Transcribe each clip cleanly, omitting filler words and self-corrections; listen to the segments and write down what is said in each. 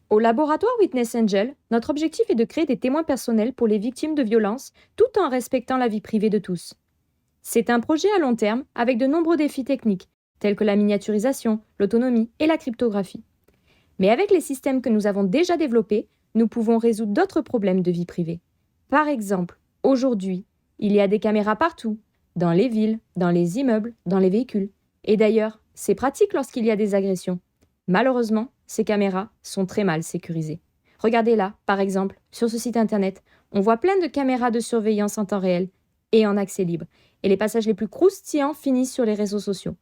Au laboratoire Witness Angel, notre objectif est de créer des témoins personnels pour les victimes de violences tout en respectant la vie privée de tous. C'est un projet à long terme avec de nombreux défis techniques, tels que la miniaturisation, l'autonomie et la cryptographie. Mais avec les systèmes que nous avons déjà développés, nous pouvons résoudre d'autres problèmes de vie privée. Par exemple, aujourd'hui, il y a des caméras partout, dans les villes, dans les immeubles, dans les véhicules. Et d'ailleurs, c'est pratique lorsqu'il y a des agressions. Malheureusement, ces caméras sont très mal sécurisées. Regardez là, par exemple, sur ce site internet, on voit plein de caméras de surveillance en temps réel et en accès libre. Et les passages les plus croustillants finissent sur les réseaux sociaux.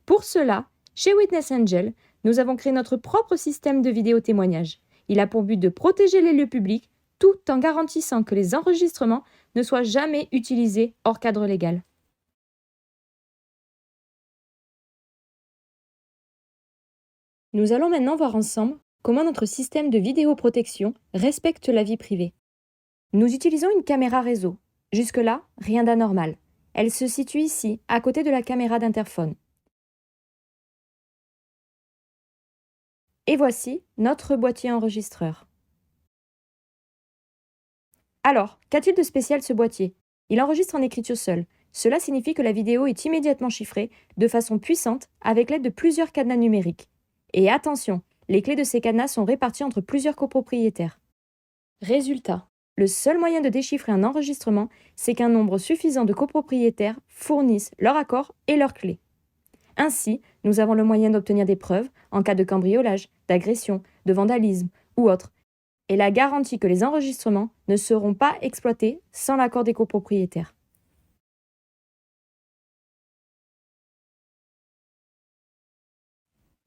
Pour cela, chez Witness Angel, nous avons créé notre propre système de vidéo-témoignage. Il a pour but de protéger les lieux publics tout en garantissant que les enregistrements ne soient jamais utilisés hors cadre légal. Nous allons maintenant voir ensemble comment notre système de vidéoprotection respecte la vie privée. Nous utilisons une caméra réseau. Jusque-là, rien d'anormal. Elle se situe ici, à côté de la caméra d'interphone. Et voici notre boîtier enregistreur. Alors, qu'a-t-il de spécial ce boîtier? Il enregistre en écriture seule. Cela signifie que la vidéo est immédiatement chiffrée de façon puissante avec l'aide de plusieurs cadenas numériques. Et attention, les clés de ces cadenas sont réparties entre plusieurs copropriétaires. Résultat, le seul moyen de déchiffrer un enregistrement, c'est qu'un nombre suffisant de copropriétaires fournissent leur accord et leurs clés. Ainsi, nous avons le moyen d'obtenir des preuves en cas de cambriolage, d'agression, de vandalisme ou autre, et la garantie que les enregistrements ne seront pas exploités sans l'accord des copropriétaires.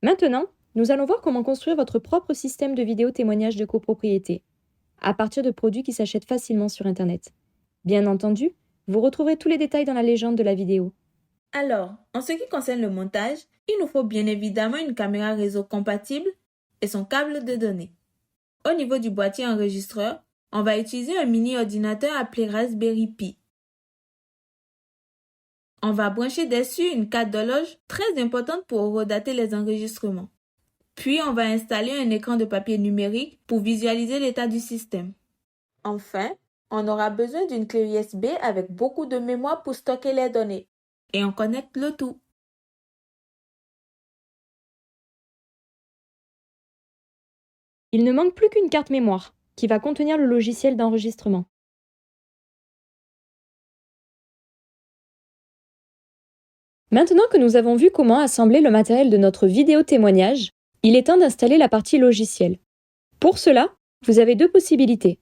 Maintenant, nous allons voir comment construire votre propre système de vidéo témoignage de copropriété, à partir de produits qui s'achètent facilement sur Internet. Bien entendu, vous retrouverez tous les détails dans la légende de la vidéo. Alors, en ce qui concerne le montage, il nous faut bien évidemment une caméra réseau compatible et son câble de données. Au niveau du boîtier enregistreur, on va utiliser un mini ordinateur appelé Raspberry Pi. On va brancher dessus une carte d'horloge très importante pour horodater les enregistrements. Puis on va installer un écran de papier numérique pour visualiser l'état du système. Enfin, on aura besoin d'une clé USB avec beaucoup de mémoire pour stocker les données. Et on connecte le tout. Il ne manque plus qu'une carte mémoire, qui va contenir le logiciel d'enregistrement. Maintenant que nous avons vu comment assembler le matériel de notre vidéo témoignage, il est temps d'installer la partie logicielle. Pour cela, vous avez deux possibilités.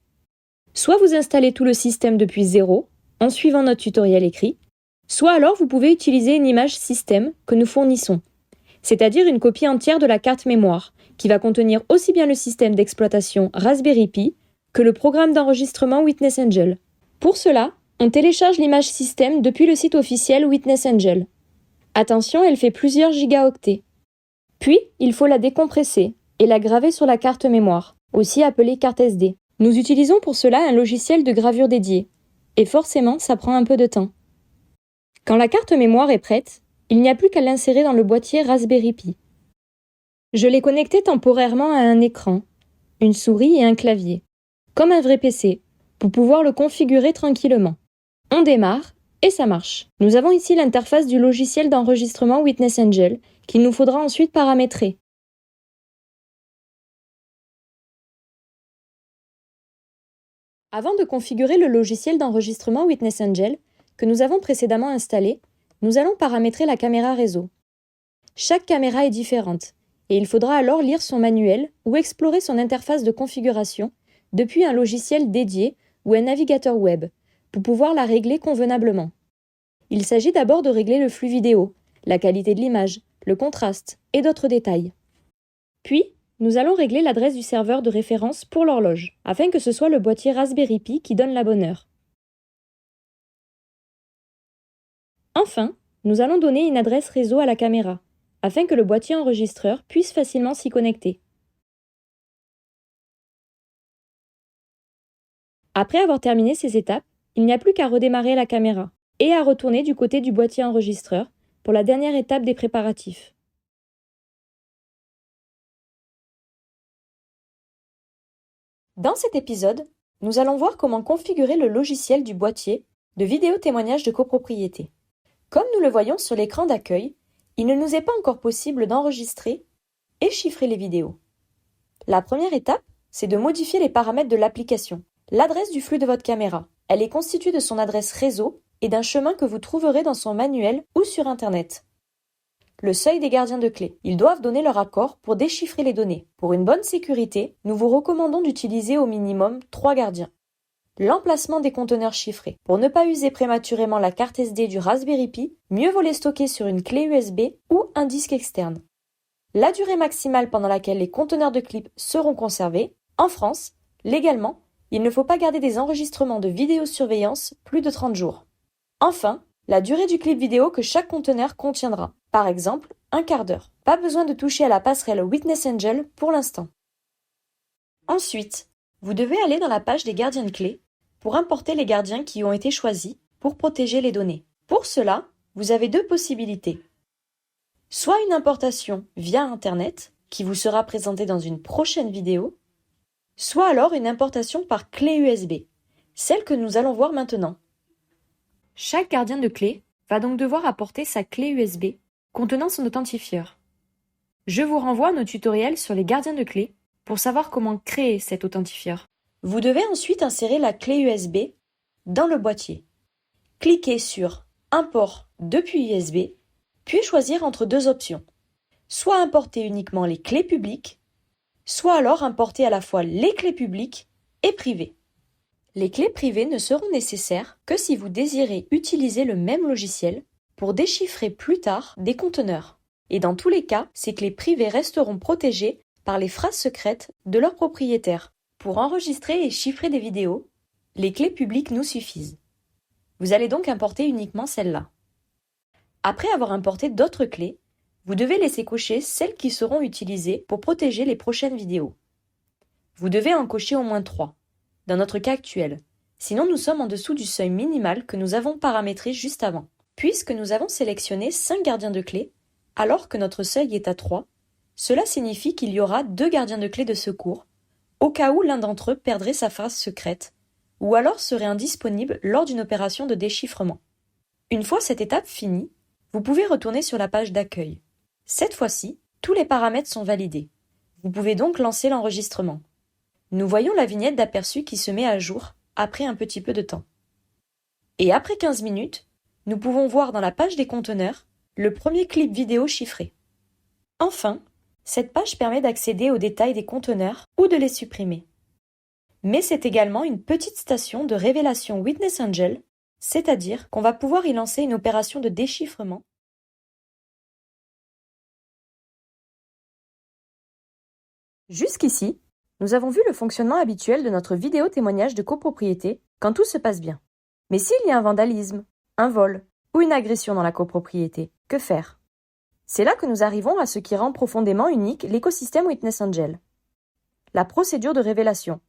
Soit vous installez tout le système depuis zéro, en suivant notre tutoriel écrit, soit alors vous pouvez utiliser une image système que nous fournissons, c'est-à-dire une copie entière de la carte mémoire, qui va contenir aussi bien le système d'exploitation Raspberry Pi que le programme d'enregistrement Witness Angel. Pour cela, on télécharge l'image système depuis le site officiel Witness Angel. Attention, elle fait plusieurs gigaoctets. Puis, il faut la décompresser et la graver sur la carte mémoire, aussi appelée carte SD. Nous utilisons pour cela un logiciel de gravure dédié. Et forcément, ça prend un peu de temps. Quand la carte mémoire est prête, il n'y a plus qu'à l'insérer dans le boîtier Raspberry Pi. Je l'ai connecté temporairement à un écran, une souris et un clavier, comme un vrai PC, pour pouvoir le configurer tranquillement. On démarre et ça marche. Nous avons ici l'interface du logiciel d'enregistrement Witness Angel qu'il nous faudra ensuite paramétrer. Avant de configurer le logiciel d'enregistrement Witness Angel, que nous avons précédemment installé, nous allons paramétrer la caméra réseau. Chaque caméra est différente, et il faudra alors lire son manuel ou explorer son interface de configuration depuis un logiciel dédié ou un navigateur web, pour pouvoir la régler convenablement. Il s'agit d'abord de régler le flux vidéo, la qualité de l'image, le contraste et d'autres détails. Puis, nous allons régler l'adresse du serveur de référence pour l'horloge, afin que ce soit le boîtier Raspberry Pi qui donne la bonne heure. Enfin, nous allons donner une adresse réseau à la caméra, afin que le boîtier enregistreur puisse facilement s'y connecter. Après avoir terminé ces étapes, il n'y a plus qu'à redémarrer la caméra et à retourner du côté du boîtier enregistreur pour la dernière étape des préparatifs. Dans cet épisode, nous allons voir comment configurer le logiciel du boîtier de vidéo témoignage de copropriété. Comme nous le voyons sur l'écran d'accueil, il ne nous est pas encore possible d'enregistrer et chiffrer les vidéos. La première étape, c'est de modifier les paramètres de l'application. L'adresse du flux de votre caméra, elle est constituée de son adresse réseau et d'un chemin que vous trouverez dans son manuel ou sur Internet. Le seuil des gardiens de clés. Ils doivent donner leur accord pour déchiffrer les données. Pour une bonne sécurité, nous vous recommandons d'utiliser au minimum 3 gardiens. L'emplacement des conteneurs chiffrés. Pour ne pas user prématurément la carte SD du Raspberry Pi, mieux vaut les stocker sur une clé USB ou un disque externe. La durée maximale pendant laquelle les conteneurs de clips seront conservés. En France, légalement, il ne faut pas garder des enregistrements de vidéosurveillance plus de 30 jours. Enfin, la durée du clip vidéo que chaque conteneur contiendra. Par exemple, un quart d'heure. Pas besoin de toucher à la passerelle Witness Angel pour l'instant. Ensuite, vous devez aller dans la page des gardiens de clés pour importer les gardiens qui ont été choisis pour protéger les données. Pour cela, vous avez 2 possibilités. Soit une importation via Internet, qui vous sera présentée dans une prochaine vidéo, soit alors une importation par clé USB, celle que nous allons voir maintenant. Chaque gardien de clé va donc devoir apporter sa clé USB contenant son authentifieur. Je vous renvoie à nos tutoriels sur les gardiens de clé pour savoir comment créer cet authentifieur. Vous devez ensuite insérer la clé USB dans le boîtier. Cliquez sur Import depuis USB, puis choisir entre 2 options. Soit importer uniquement les clés publiques, soit alors importer à la fois les clés publiques et privées. Les clés privées ne seront nécessaires que si vous désirez utiliser le même logiciel pour déchiffrer plus tard des conteneurs. Et dans tous les cas, ces clés privées resteront protégées par les phrases secrètes de leurs propriétaires. Pour enregistrer et chiffrer des vidéos, les clés publiques nous suffisent. Vous allez donc importer uniquement celles-là. Après avoir importé d'autres clés, vous devez laisser cocher celles qui seront utilisées pour protéger les prochaines vidéos. Vous devez en cocher au moins 3, dans notre cas actuel. Sinon, nous sommes en dessous du seuil minimal que nous avons paramétré juste avant. Puisque nous avons sélectionné 5 gardiens de clés, alors que notre seuil est à 3, cela signifie qu'il y aura 2 gardiens de clés de secours, au cas où l'un d'entre eux perdrait sa phrase secrète, ou alors serait indisponible lors d'une opération de déchiffrement. Une fois cette étape finie, vous pouvez retourner sur la page d'accueil. Cette fois-ci, tous les paramètres sont validés. Vous pouvez donc lancer l'enregistrement. Nous voyons la vignette d'aperçu qui se met à jour après un petit peu de temps. Et après 15 minutes, nous pouvons voir dans la page des conteneurs le premier clip vidéo chiffré. Enfin, cette page permet d'accéder aux détails des conteneurs ou de les supprimer. Mais c'est également une petite station de révélation Witness Angel, c'est-à-dire qu'on va pouvoir y lancer une opération de déchiffrement. Jusqu'ici, nous avons vu le fonctionnement habituel de notre vidéo témoignage de copropriété quand tout se passe bien. Mais s'il y a un vandalisme, un vol ou une agression dans la copropriété, que faire? C'est là que nous arrivons à ce qui rend profondément unique l'écosystème Witness Angel. La procédure de révélation.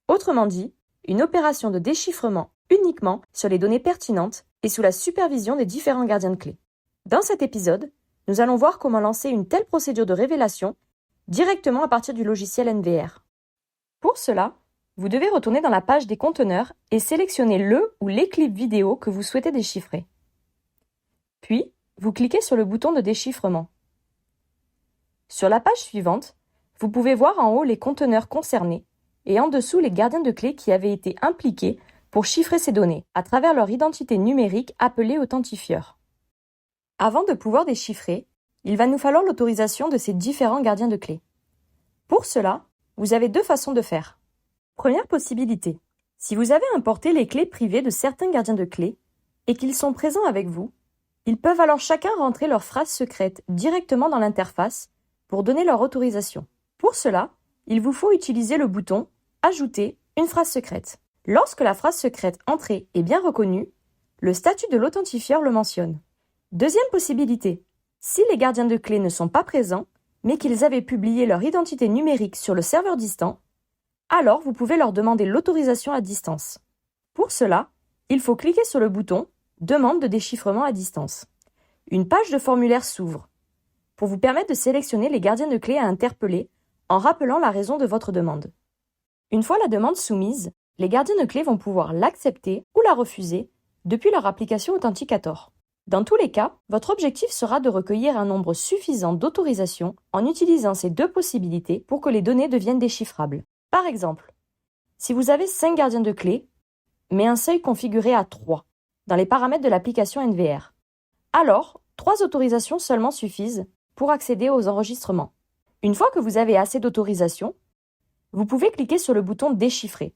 Autrement dit, une opération de déchiffrement uniquement sur les données pertinentes et sous la supervision des différents gardiens de clés. Dans cet épisode, nous allons voir comment lancer une telle procédure de révélation directement à partir du logiciel NVR. Pour cela, vous devez retourner dans la page des conteneurs et sélectionner le ou les clips vidéo que vous souhaitez déchiffrer. Puis, vous cliquez sur le bouton de déchiffrement. Sur la page suivante, vous pouvez voir en haut les conteneurs concernés et en dessous les gardiens de clés qui avaient été impliqués pour chiffrer ces données à travers leur identité numérique appelée authentifieur. Avant de pouvoir déchiffrer, il va nous falloir l'autorisation de ces différents gardiens de clés. Pour cela, vous avez 2 façons de faire. Première possibilité, si vous avez importé les clés privées de certains gardiens de clés et qu'ils sont présents avec vous, ils peuvent alors chacun rentrer leur phrase secrète directement dans l'interface pour donner leur autorisation. Pour cela, il vous faut utiliser le bouton « Ajouter une phrase secrète ». Lorsque la phrase secrète entrée est bien reconnue, le statut de l'authentifieur le mentionne. Deuxième possibilité, si les gardiens de clés ne sont pas présents, mais qu'ils avaient publié leur identité numérique sur le serveur distant, alors vous pouvez leur demander l'autorisation à distance. Pour cela, il faut cliquer sur le bouton « Demande de déchiffrement à distance ». Une page de formulaire s'ouvre pour vous permettre de sélectionner les gardiens de clés à interpeller en rappelant la raison de votre demande. Une fois la demande soumise, les gardiens de clés vont pouvoir l'accepter ou la refuser depuis leur application Authenticator. Dans tous les cas, votre objectif sera de recueillir un nombre suffisant d'autorisations en utilisant ces deux possibilités pour que les données deviennent déchiffrables. Par exemple, si vous avez 5 gardiens de clés, mais un seuil configuré à 3 dans les paramètres de l'application NVR, alors 3 autorisations seulement suffisent pour accéder aux enregistrements. Une fois que vous avez assez d'autorisations, vous pouvez cliquer sur le bouton Déchiffrer.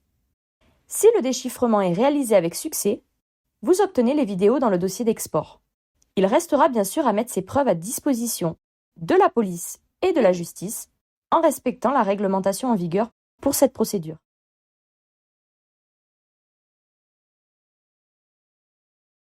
Si le déchiffrement est réalisé avec succès, vous obtenez les vidéos dans le dossier d'export. Il restera bien sûr à mettre ces preuves à disposition de la police et de la justice en respectant la réglementation en vigueur pour cette procédure.